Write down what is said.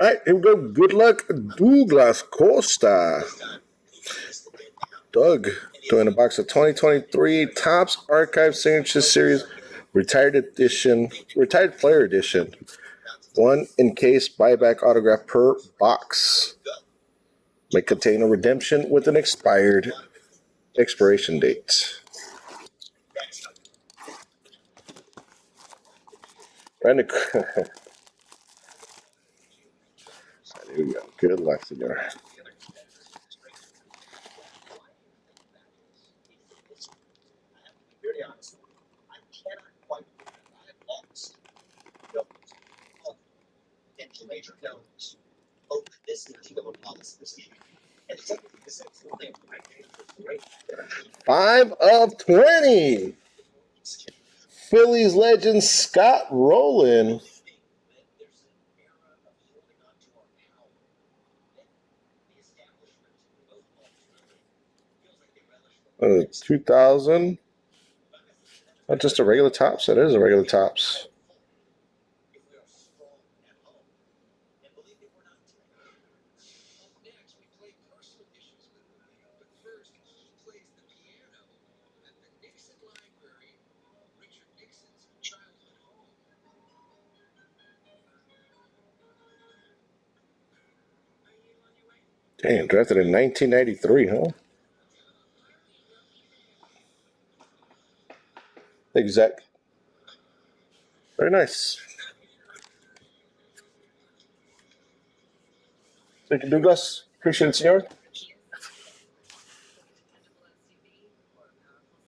All right, here we go. Good luck, DouglasCosta. Doug doing a box of 2023 Topps Archive Signature Series Retired Player Edition. One in case buyback autograph per box. May contain a redemption with an expiration date. Brandon. There we go. Good luck, senor. Five of 20. Phillies legend Scott Rowland. 2000. Not just a regular Topps. That is a regular Topps. Damn, drafted in 1993, huh? Exact. Very nice. Thank you, Douglas. Appreciate it, senor.